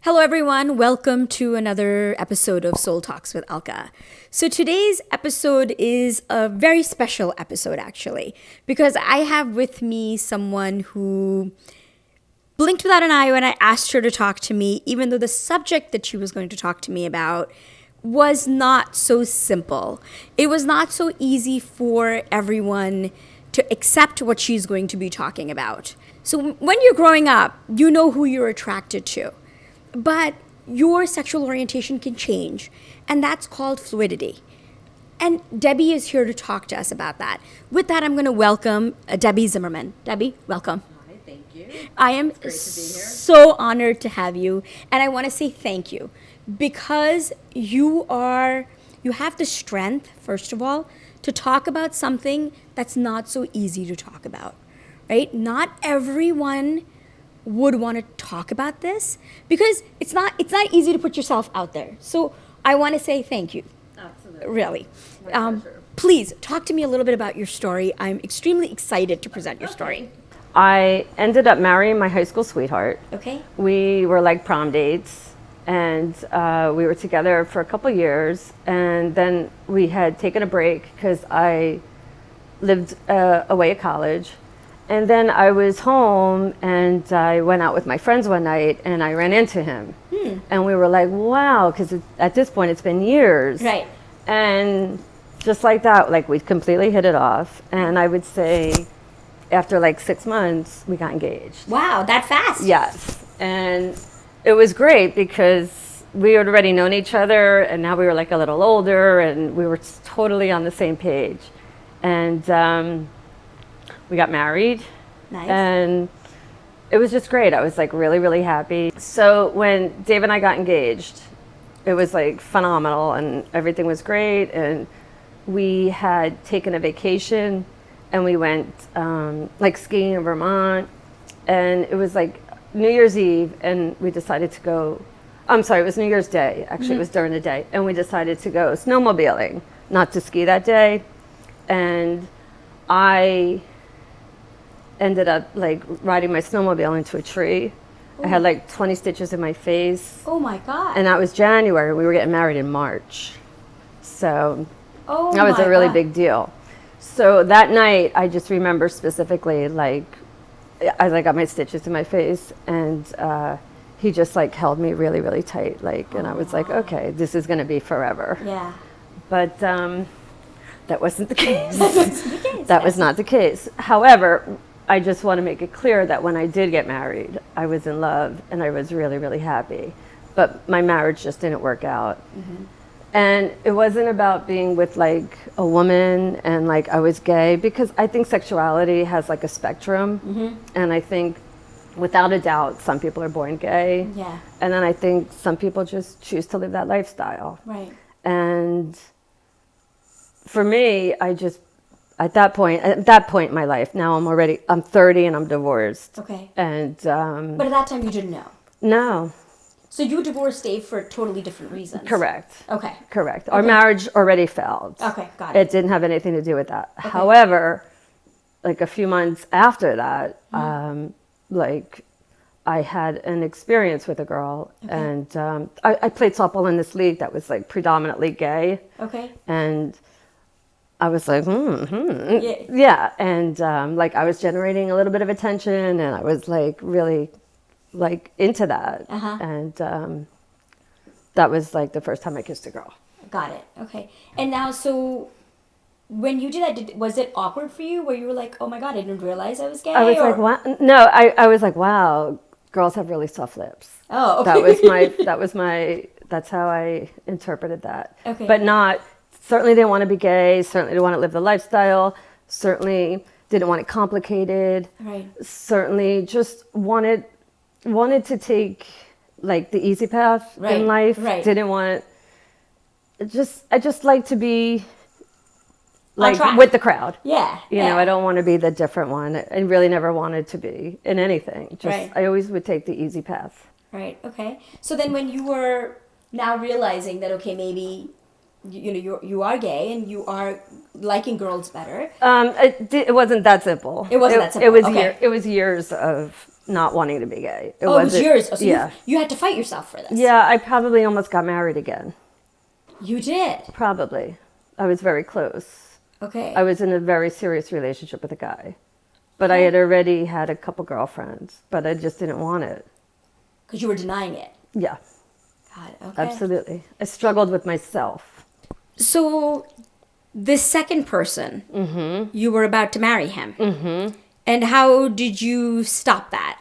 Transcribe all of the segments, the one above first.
Hello, everyone. Welcome to another episode of Soul Talks with Alka. So today's episode is a very special episode, actually, because I have with me someone who blinked without an eye when I asked her to talk to me, even though the subject that she was going to talk to me about was not so simple. It was not so easy for everyone to accept what she's going to be talking about. So when you're growing up, you know who you're attracted to. But your sexual orientation can change, and that's called fluidity. And Debbie is here to talk to us about that. With that, I'm going to welcome Debbie Zimmerman. Debbie, welcome. Hi, thank you. I am It's great to be here. so honored to have you, and I want to say thank you because you have the strength, first of all, to talk about something that's not so easy to talk about, right? Not everyone would want to talk about this because it's not easy to put yourself out there. So I want to say thank you. Absolutely. Really. My pleasure. Please talk to me a little bit about your story. I'm extremely excited to present your story. I ended up marrying my high school sweetheart. Okay. We were like prom dates, and we were together for a couple years, and then we had taken a break because I lived away at college. And then I was home, and I went out with my friends one night, and I ran into him. And we were like, wow, because at this point it's been years. Right. And just like that, like we completely hit it off. And I would say after like 6 months, we got engaged. Wow, that fast. Yes. And it was great because we had already known each other, and now we were like a little older, and we were totally on the same page. And we got married. Nice. And it was just great. I was like really, really happy. So when Dave and I got engaged, it was like phenomenal, and everything was great. And we had taken a vacation, and we went like skiing in Vermont, and it was like New Year's Eve, and we decided to go. I'm sorry, it was New Year's Day. Actually, it was during the day, and we decided to go snowmobiling, not to ski that day. And I ended up like riding my snowmobile into a tree. I had like 20 stitches in my face. Oh my God. And that was January. We were getting married in March. So oh that was my a really God. big deal. So that night, I just remember specifically, like, I got my stitches in my face, and he just like held me really, really tight. Like, and I was like, okay, this is going to be forever. Yeah. But that wasn't the case. That That was not the case. However, I just want to make it clear that when I did get married, I was in love and I was really, really happy. But my marriage just didn't work out. Mm-hmm. And it wasn't about being with like a woman and like I was gay, because I think sexuality has like a spectrum. Mm-hmm. And I think without a doubt, some people are born gay. Yeah. And then I think some people just choose to live that lifestyle. Right. And for me, at that point in my life, now I'm 30 and I'm divorced. Okay. And But at that time you didn't know. no, So you divorced Dave for totally different reasons. correct. Okay. Correct. Our marriage already failed. Okay, got it. It didn't have anything to do with that. However, like a few months after that, like I had an experience with a girl, and I played softball in this league that was like predominantly gay. Okay. And I was like, Yeah. yeah. And like I was generating a little bit of attention, and I was like really like into that. Uh-huh. And that was like the first time I kissed a girl. Got it. Okay. And now, so when you did that, was it awkward for you where you were like, oh my God, I didn't realize I was gay? I was or- like, what? No, I was like, wow, girls have really soft lips. Oh, okay. That's how I interpreted that. Okay. But certainly didn't want to be gay, certainly didn't want to live the lifestyle, certainly didn't want it complicated. Right. Certainly just wanted to take like the easy path Right, in life. right. Didn't want, I just like to be On like track. with the crowd. Yeah. You know, I don't want to be the different one. I really never wanted to be in anything. Just Right. I always would take the easy path. Right. Okay. So then when you were now realizing that, okay, maybe, you are gay and you are liking girls better. It wasn't that simple. It wasn't that simple, It was okay. it was years of not wanting to be gay. It was yours. So yeah. you had to fight yourself for this. Yeah, I probably almost got married again. You did? Probably. I was very close. Okay. I was in a very serious relationship with a guy. But I had already had a couple girlfriends, but I just didn't want it. Because you were denying it. Yeah. God, okay. Absolutely. I struggled with myself. So the second person, you were about to marry him. Mm-hmm. And how did you stop that?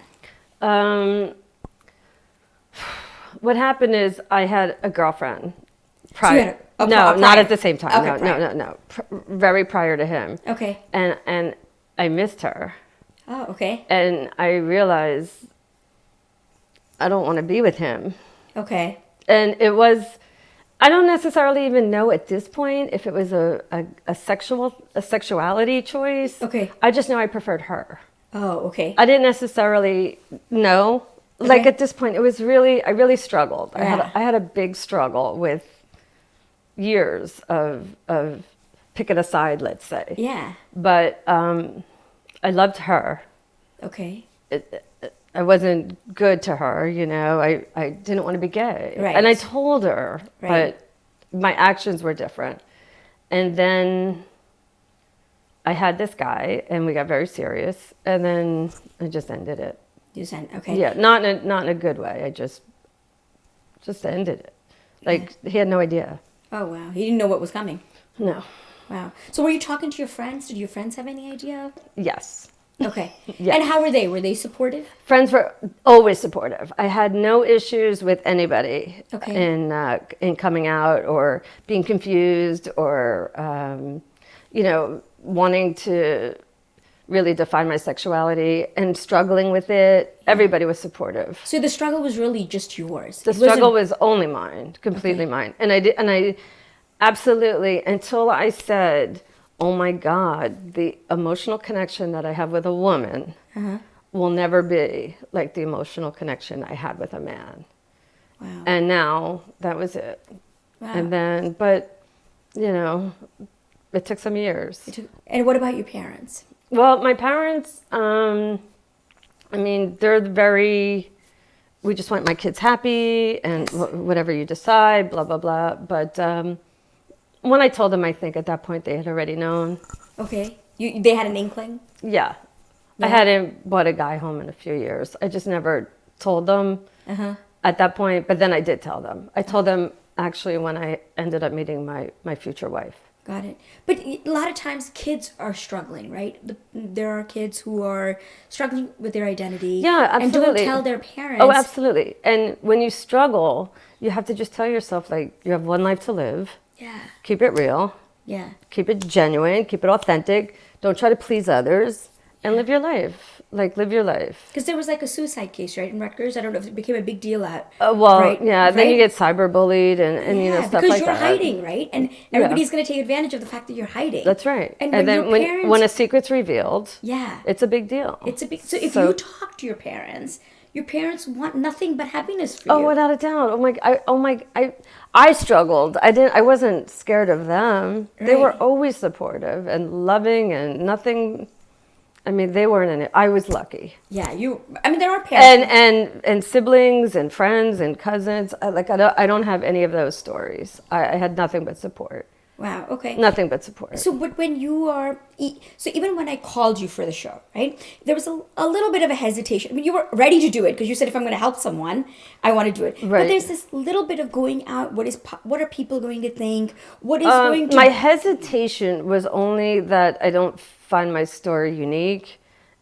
What happened is I had a girlfriend. So you had no, prior. not at the same time. Okay, No. Very prior to him. Okay. And I missed her. Oh, okay. And I realized I don't want to be with him. Okay. And it was, I don't necessarily even know at this point if it was a sexuality choice. Okay. I just know I preferred her. Oh, okay. I didn't necessarily know. Okay. Like at this point, it was really, I really struggled. Yeah. I had a big struggle with years of picking a side, let's say. Yeah. But I loved her. Okay. I wasn't good to her, you know. I didn't want to be gay. Right. And I told her, Right. but my actions were different. And then I had this guy, and we got very serious, and then I just ended it. You said, okay. Yeah, not in a good way. I just ended it. Like, he had no idea. Oh, wow. He didn't know what was coming. No. Wow. So were you talking to your friends? Did your friends have any idea? Yes. Okay. Yes. And how were they? Were they supportive? Friends were always supportive. I had no issues with anybody in coming out or being confused or, wanting to really define my sexuality and struggling with it. Everybody was supportive. So the struggle was really just yours. The struggle was only mine, completely mine. And I absolutely, until I said, oh my God, the emotional connection that I have with a woman will never be like the emotional connection I had with a man. Wow. And now that was it. Wow. And then, but, it took some years. And what about your parents? Well, my parents, they're we just want my kids happy and whatever you decide, blah, blah, blah. But when I told them, I think at that point they had already known. Okay. They had an inkling? Yeah. I hadn't brought a guy home in a few years. I just never told them at that point. But then I did tell them. I told them actually when I ended up meeting my future wife. Got it. But a lot of times kids are struggling, right? There are kids who are struggling with their identity. Yeah, absolutely. And don't tell their parents. Oh, absolutely. And when you struggle, you have to just tell yourself, like, you have one life to live. Yeah. Keep it real. Yeah. Keep it genuine. Keep it authentic. Don't try to please others. And live your life. Like, live your life. Because there was like a suicide case, right, in Rutgers? I don't know if it became a big deal out. Right? Then right? you get cyberbullied and stuff like that. Because you're hiding, right? And everybody's going to take advantage of the fact that you're hiding. That's right. And then when a secret's revealed, yeah, it's a big deal. It's a big. So if you talk to your parents want nothing but happiness for you. Oh, without a doubt. I struggled. I wasn't scared of them. Right. They were always supportive and loving and nothing. They weren't in it. I was lucky. Yeah, there are parents and siblings and friends and cousins. I don't have any of those stories. I had nothing but support. Wow. Okay. Nothing but support. So, but when you are, so even when I called you for the show, right? There was a little bit of a hesitation. You were ready to do it because you said, if I'm going to help someone, I want to do it. Right. But there's this little bit of going out. What are people going to think? What is going to? My hesitation was only that I don't find my story unique,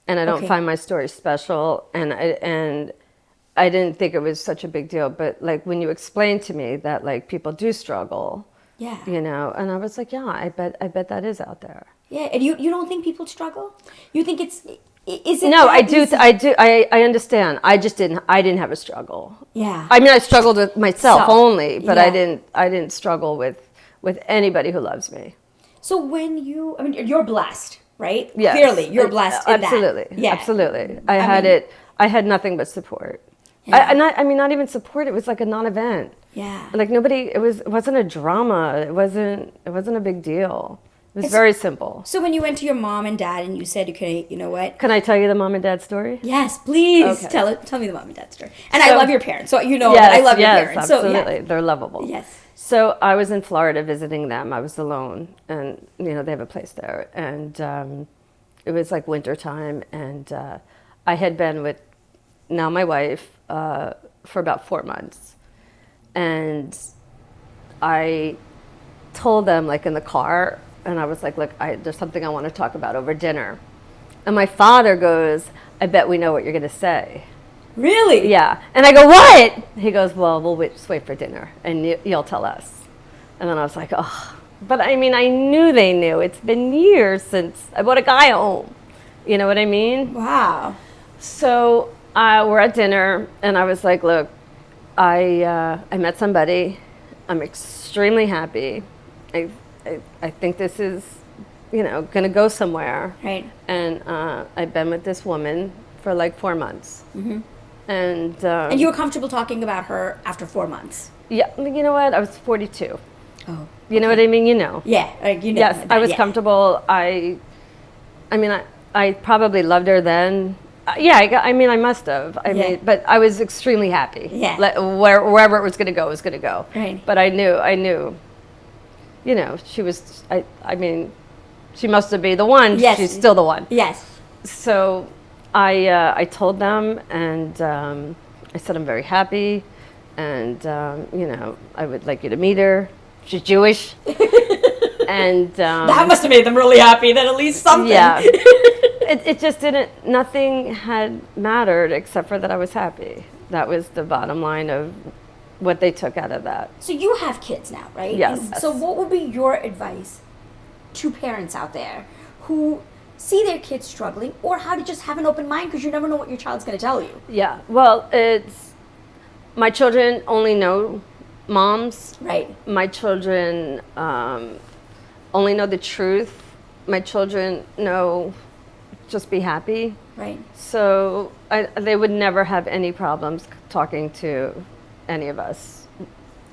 and I don't find my story special, and I didn't think it was such a big deal. But like when you explained to me that like people do struggle. Yeah. And I was like, yeah, I bet that is out there. Yeah, and you don't think people struggle? You think is it? No, I do. I understand. I didn't have a struggle. Yeah. I struggled with myself only, but I didn't struggle with anybody who loves me. So when you're blessed, right? Yes. Clearly, you're blessed in absolutely. that. Yeah. Absolutely. I had nothing but support. Yeah. Not even support. It was like a non-event. Yeah. Like nobody. It wasn't a drama. It wasn't a big deal. was very simple. So when you went to your mom and dad and you said, okay, you know what? Can I tell you the mom and dad story? Yes, please. Okay. Tell me the mom and dad story. And I love your parents. So you know I love your parents. Absolutely. So, They're lovable. Yes. So I was in Florida visiting them. I was alone, and they have a place there. And it was like winter time, and I had been with now my wife for about 4 months. And I told them, like, in the car, and I was like, look, there's something I want to talk about over dinner. And my father goes, I bet we know what you're going to say. Really? Yeah. And I go, what? He goes, well, just wait for dinner, and you'll tell us. And then I was like, oh. But, I mean, I knew they knew. It's been years since I brought a guy home. You know what I mean? Wow. So we're at dinner, and I was like, look, I met somebody. I'm extremely happy. I think this is, going to go somewhere. Right. And I've been with this woman for like 4 months. Mm-hmm. And you were comfortable talking about her after 4 months? Yeah. You know what? I was 42. Oh. You know what I mean? Yeah. Yes, I was comfortable. I mean, I probably loved her then. I must have. I mean, but I was extremely happy. Yeah. Wherever it was going to go, it was going to go. Right. But I knew, she was, I mean, she must have been the one. Yes. She's still the one. Yes. So I told them, and I said, I'm very happy, and, I would like you to meet her. She's Jewish. And that must have made them really happy, then at least something. Yeah. It just nothing had mattered except for that I was happy. That was the bottom line of what they took out of that. So you have kids now, right? Yes. And so what would be your advice to parents out there who see their kids struggling, or how to just have an open mind because you never know what your child's going to tell you? Yeah. Well, my children only know moms. Right. My children only know the truth. My children know just be happy. Right. So they would never have any problems talking to any of us.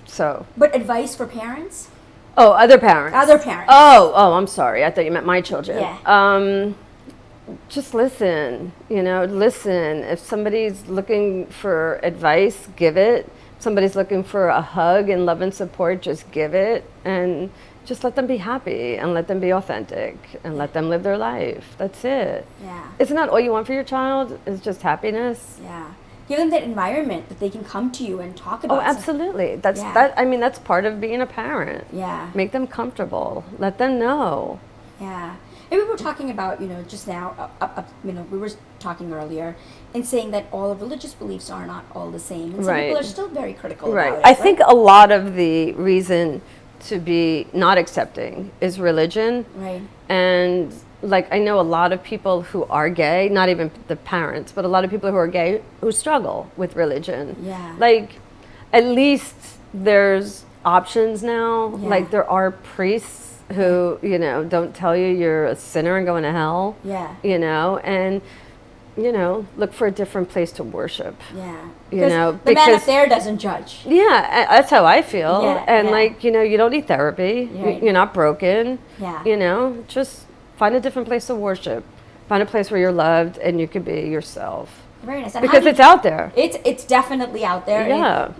So. But advice for parents? Oh, other parents. Other parents. Oh, I'm sorry. I thought you meant my children. Yeah. Just listen. Listen. If somebody's looking for advice, give it. If somebody's looking for a hug and love and support, just give it. And just let them be happy and let them be authentic and let them live their life. That's it. Yeah. Isn't that all you want for your child? Is just happiness? Yeah. Give them that environment that they can come to you and talk about. Oh, absolutely. That's part of being a parent. Yeah. Make them comfortable. Let them know. Yeah. And we were talking about, just now, we were talking earlier and saying that all religious beliefs are not all the same. And some people are still very critical about it. I think a lot of the reason to be not accepting is religion. Right. And I know a lot of people who are gay, not even the parents, but a lot of people who are gay who struggle with religion. Yeah. At least there's options now. Yeah. There are priests who, don't tell you you're a sinner and going to hell. Yeah. And look for a different place to worship. Yeah. Because the man up there doesn't judge. Yeah, that's how I feel. Yeah, and you don't need therapy. Right. You're not broken. Yeah. Just find a different place to worship. Find a place where you're loved and you can be yourself. Very nice. Because it's out there. It's definitely out there. Yeah.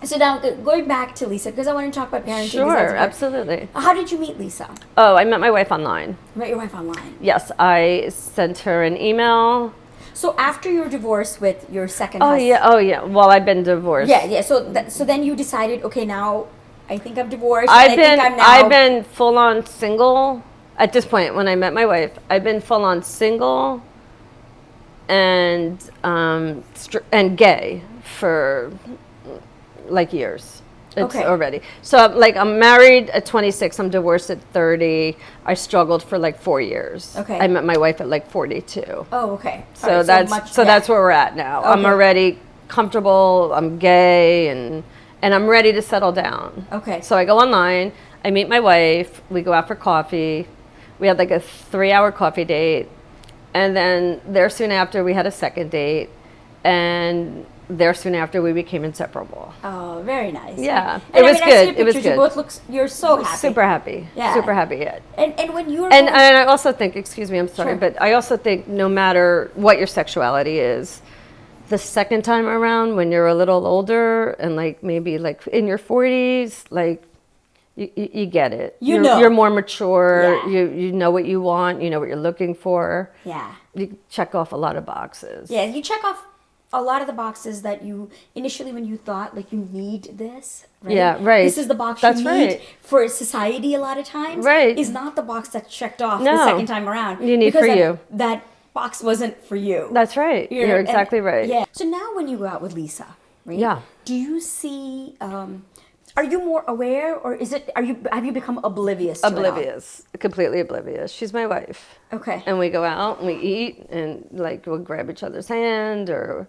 So now, going back to Lisa, because I want to talk about parenting. Sure, absolutely. How did you meet Lisa? Oh, I met my wife online. You met your wife online? Yes, I sent her an email. So after your divorce with your second husband? Oh yeah. Well, I've been divorced. Yeah. So then you decided, okay, now I think I'm divorced. I've been full on single at this point. When I met my wife, I've been full on single and gay for years. It's already. So I'm married at 26. I'm divorced at 30. I struggled for 4 years. Okay. I met my wife at 42. Oh, okay. So that's where we're at now. Okay. I'm already comfortable. I'm gay and I'm ready to settle down. Okay. So I go online. I meet my wife. We go out for coffee. We had a 3-hour coffee date, and then there soon after we had a second date, and there soon after we became inseparable. Oh, very nice. Yeah, And it was good. It was You good. both look, you're so happy. Super happy. Yeah. Super happy. And when you were and I also think, excuse me, I'm sorry, Sure. but I also think no matter what your sexuality is, the second time around when you're a little older and like maybe like in your 40s, like you get it. You're more mature. Yeah. You know what you want. You know what you're looking for. Yeah. You check off a lot of boxes. Yeah, you check off a lot of the boxes that you initially, when you thought like you need this, right? Yeah, right. This is the box That's you need right. for society a lot of times. Right. Is not the box that's checked off No. the second time around. You need because for you. That box wasn't for you. That's right. You're exactly right. Yeah. So now when you go out with Lisa, right? Yeah. Do you see? Are you more aware, or is it? Have you become oblivious? To Oblivious, completely oblivious. She's my wife. Okay. And we go out and we eat and like we'll grab each other's hand, or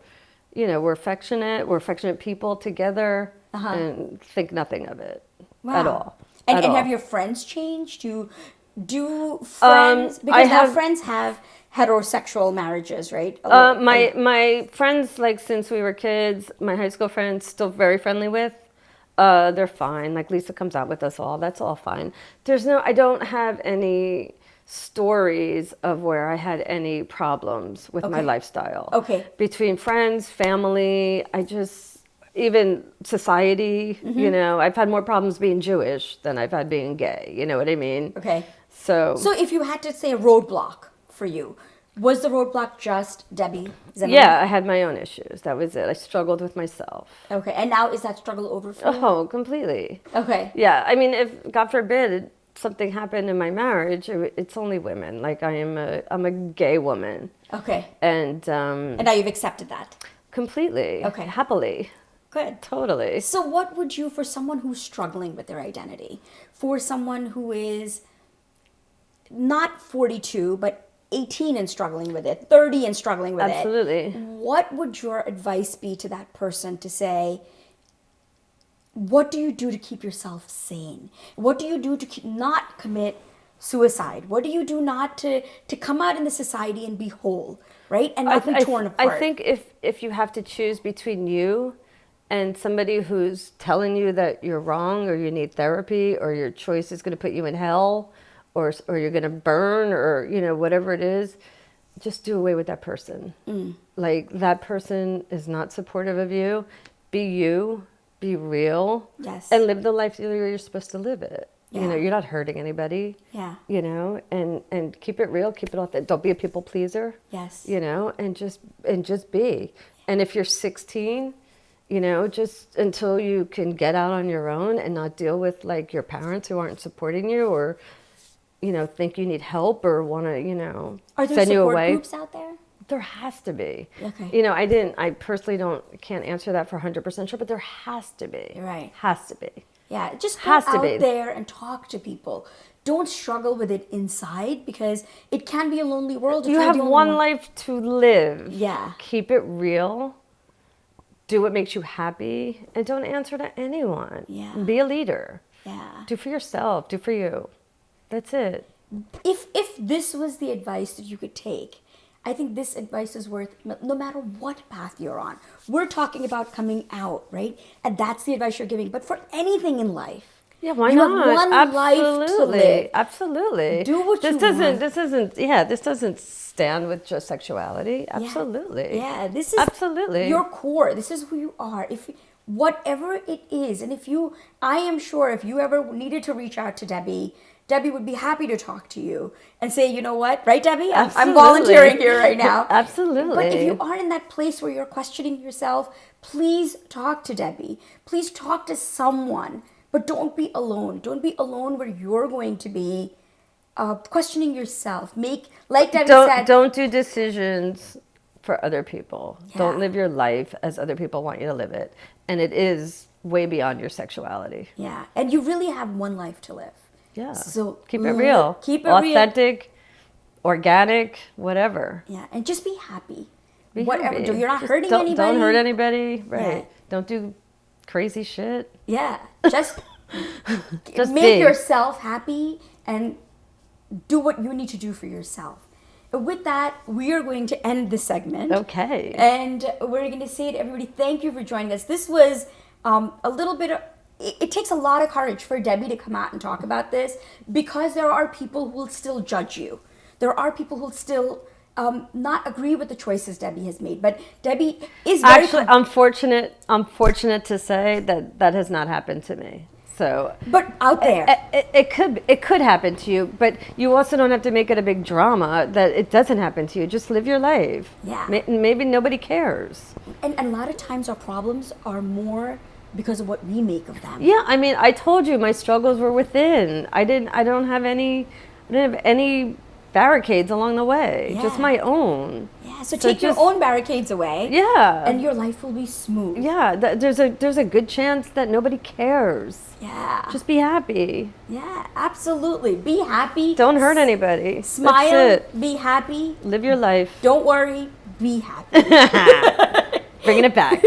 we're affectionate people together, and think nothing of it at all. And have your friends changed? Do friends because now friends have heterosexual marriages, right? My friends, like since we were kids, my high school friends, still very friendly with. They're fine. Like Lisa comes out with us all. That's all fine. I don't have any stories of where I had any problems with my lifestyle. Okay. Between friends, family, even society, I've had more problems being Jewish than I've had being gay. You know what I mean? Okay. So if you had to say a roadblock for you, was the roadblock just Debbie Zimmerman? Yeah, I had my own issues. That was it. I struggled with myself. Okay. And now is that struggle over for you? Oh, completely. Okay. Yeah. I mean, if God forbid something happened in my marriage, it's only women. Like I'm a gay woman. Okay. And now you've accepted that. Completely. Okay. Happily. Good. Totally. So what would you, for someone who's struggling with their identity, for someone who is not 42, but 18 and struggling with it, 30 and struggling with Absolutely. it, what would your advice be to that person to say, what do you do to keep yourself sane? What do you do to not commit suicide? What do you do not to come out in the society and be whole, right? And not be torn apart. I think if you have to choose between you and somebody who's telling you that you're wrong or you need therapy or your choice is going to put you in hell or you're going to burn or, whatever it is, just do away with that person. Like that person is not supportive of you. Be you, be real. Yes. And live the life that you're supposed to live it. Yeah. You're not hurting anybody. Yeah. And keep it real, keep it authentic. Don't be a people pleaser. Yes. And just be. And if you're 16, just until you can get out on your own and not deal with like your parents who aren't supporting you or, think you need help or want to, Are there send you support away. groups out there? There has to be. Okay. I personally can't answer that for 100% sure, but there has to be. You're right. Has to be. Yeah, just go Has to out be. there and talk to people. Don't struggle with it inside because it can be a lonely world. If You you're have the only one life to live. Yeah. Keep it real. Do what makes you happy and don't answer to anyone. Yeah. Be a leader. Yeah. Do for yourself. Do for you. That's it. If this was the advice that you could take, I think this advice is worth no matter what path you're on. We're talking about coming out, right? And that's the advice you're giving. But for anything in life, Yeah, why you not? have one life to live. Absolutely. Do what you want. This doesn't stand with just sexuality. Absolutely. Yeah, this is absolutely your core. This is who you are. If whatever it is, and I am sure if you ever needed to reach out to Debbie would be happy to talk to you and say, you know what, right, Debbie? I'm volunteering here right now. Absolutely. But if you are in that place where you're questioning yourself, please talk to Debbie. Please talk to someone. But don't be alone. Don't be alone where you're going to be questioning yourself. Like Debbie said. Don't do decisions for other people. Yeah. Don't live your life as other people want you to live it. And it is way beyond your sexuality. Yeah. And you really have one life to live. Yeah. So keep it real. Keep it authentic, organic, whatever. Yeah. And just be happy. Be whatever. happy. You're not hurting don't, anybody. Don't hurt anybody. Right. Yeah. Don't do crazy shit. Yeah. Just Just make be. yourself happy and do what you need to do for yourself. with that, we are going to end the segment. Okay. And we're going to say to everybody, thank you for joining us. This was a little bit of, it takes a lot of courage for Debbie to come out and talk about this, because there are people who will still judge you. There are people who will still not agree with the choices Debbie has made. But Debbie is very... Actually, I'm fortunate to say that has not happened to me. So, but out there, it could happen to you, but you also don't have to make it a big drama that it doesn't happen to you. Just live your life. Yeah. Maybe nobody cares. And a lot of times our problems are more because of what we make of them. Yeah, I mean, I told you my struggles were within. I didn't have any barricades along the way. Yeah. Just my own. Yeah. So take your own barricades away. Yeah. And your life will be smooth. Yeah. There's a good chance that nobody cares. Yeah. Just be happy. Yeah, absolutely. Be happy. Don't hurt anybody. Smile. That's it. Be happy. Live your life. Don't worry. Be happy. Bringing it back.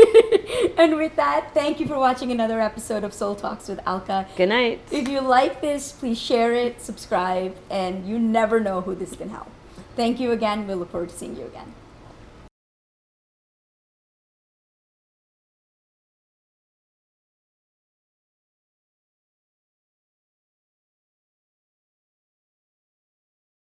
And with that, thank you for watching another episode of Soul Talks with Alka. Good night. If you like this, please share it, subscribe, and you never know who this can help. Thank you again. We look forward to seeing you again.